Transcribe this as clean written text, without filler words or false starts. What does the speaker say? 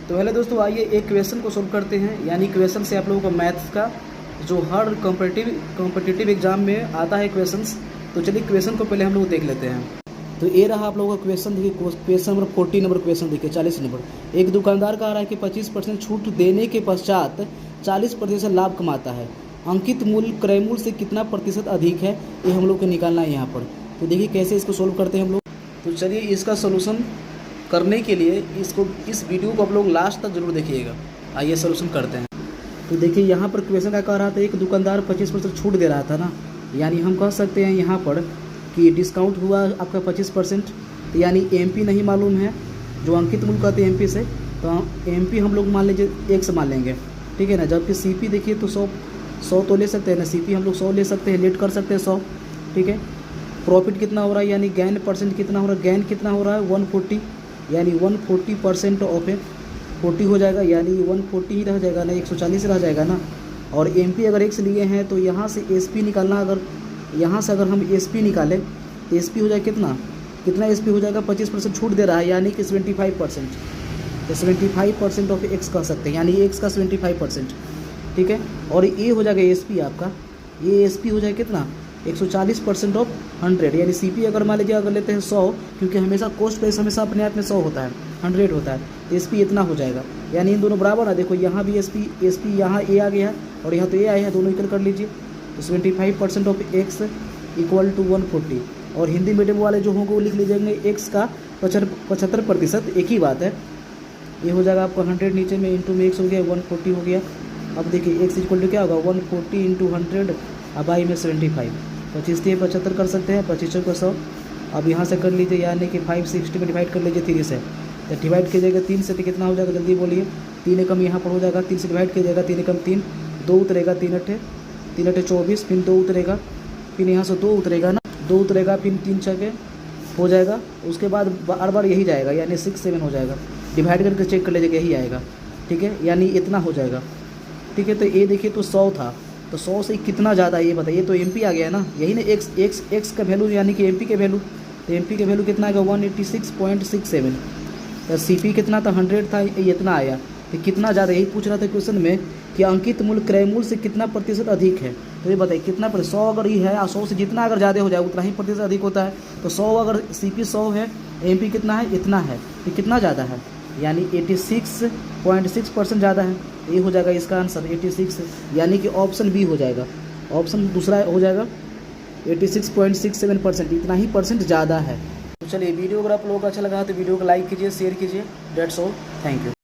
तो पहले दोस्तों आइए एक क्वेश्चन को सोल्व करते हैं, यानी क्वेश्चन से आप लोगों को मैथ्स का जो हर कॉम्पिटिटिव एग्जाम में आता है क्वेश्चंस। तो चलिए क्वेश्चन को पहले हम लोग देख लेते हैं। तो ये रहा आप लोगों का क्वेश्चन। देखिए क्वेश्चन नंबर 40 नंबर क्वेश्चन देखिए 40 नंबर। एक दुकानदार कह रहा है कि 25% छूट देने के पश्चात 40% लाभ कमाता है। अंकित मूल्य क्रय मूल्य से कितना प्रतिशत अधिक है, ये हम लोग को निकालना है यहाँ पर। तो देखिए कैसे इसको सोल्व करते हैं हम लोग। तो चलिए इसका सोल्यूशन करने के लिए इस वीडियो को आप लोग लास्ट तक जरूर देखिएगा। आइए सोल्यूशन करते हैं। तो देखिए यहाँ पर क्वेश्चन क्या कह रहा था, एक दुकानदार 25% छूट दे रहा था ना, यानी हम कह सकते हैं यहाँ पर कि डिस्काउंट हुआ आपका 25%। तो यानी एमपी नहीं मालूम है, जो अंकित मूल्य कहते हैं एमपी से, तो एमपी हम लोग मान लीजिए 1 मान लेंगे, ठीक है ना। जबकि सीपी देखिए तो 100 तो ले सकते हैं ना, सीपी हम लोग 100 ले सकते हैं, लेट कर सकते हैं 100, ठीक है। प्रॉफिट कितना हो रहा है, यानी गेन परसेंट कितना हो रहा है, गेन कितना हो रहा है 140, यानी 140% ऑफ 40 हो जाएगा, यानी 140 ही रह जाएगा ना, 140 रह जाएगा ना। और एमपी अगर एक्स लिए हैं तो यहाँ से एसपी निकालना, अगर यहाँ से अगर हम एसपी निकालें तो एसपी हो जाएगा कितना एसपी हो जाएगा, 25% छूट दे रहा है, यानी कि 75%। तो 75% ऑफ एक्स कह सकते हैं, यानी एक्स का 75%, ठीक है। और ये हो जाएगा एसपी आपका, ये एसपी हो जाएगा कितना 140% ऑफ 100, यानी सीपी अगर मान लीजिए अगर लेते हैं 100, क्योंकि हमेशा कॉस्ट प्राइस हमेशा अपने आप में 100 होता है, 100 होता है, तो एसपी इतना हो जाएगा। यानी इन दोनों बराबर ना, देखो यहाँ भी एसपी यहाँ ए आ गया है और यहाँ तो ए आया है, दोनों इक्वल कर लीजिए। तो 75% ऑफ एक्स इक्वल टू 140। और हिंदी मीडियम वाले जो होंगे वो लिख लीजिएंगे एक्स का 75%, एक ही बात है। ये हो जाएगा आपको 100 नीचे में इंटू में एक्स हो गया, 140 हो गया। अब देखिए एक्स इक्वल टू क्या होगा 140 इंटू 100, अब आई में 75, 25 से 75 कर सकते हैं, 25 को 100। अब यहाँ से कर लीजिए, यानी कि 560 में डिवाइड कर लीजिए 3 से, तो डिवाइड कीजिएगा 3 से, तो कितना हो जाएगा जल्दी बोलिए। 3 एकम यहाँ पर हो जाएगा, 3 से डिवाइड कीजिएगा, 3 एकम 3, 2 उतरेगा, 3 अठे 24, फिर 2 उतरेगा, फिर यहाँ से 2 उतरेगा ना, 2 उतरेगा, फिर 3 छके हो जाएगा। उसके बाद बार बार यही जाएगा, यानी 6 7 हो जाएगा। डिवाइड करके चेक कर लीजिएगा, यही आएगा, ठीक है, यानी इतना हो जाएगा, ठीक है। तो ये देखिए तो 100 था, तो 100 से कितना ज़्यादा ये बताइए। तो एमपी आ गया ना, यही ना एक्स का वैल्यू, यानी कि एमपी के वैल्यू। तो एमपी के वैल्यू कितना आएगा 186.67। तो सीपी कितना था 100 था, ये इतना आया। तो कितना ज़्यादा, यही पूछ रहा था क्वेश्चन में कि अंकित मूल्य क्रय मूल्य से कितना प्रतिशत अधिक है। तो ये बताइए कितना 100 अगर ये है, 100 से जितना अगर ज़्यादा हो जाए उतना ही प्रतिशत अधिक होता है। तो 100 अगर सीपी 100 है, एमपी कितना है, इतना है, तो कितना ज़्यादा है, यानी 86.6% ज़्यादा है। ये हो जाएगा इसका आंसर 86, यानी कि ऑप्शन बी हो जाएगा, ऑप्शन दूसरा हो जाएगा 86.67%, इतना ही परसेंट ज़्यादा है। तो चलिए वीडियो अगर आप लोगों को अच्छा लगा तो वीडियो को लाइक कीजिए, शेयर कीजिए। That's all, thank you.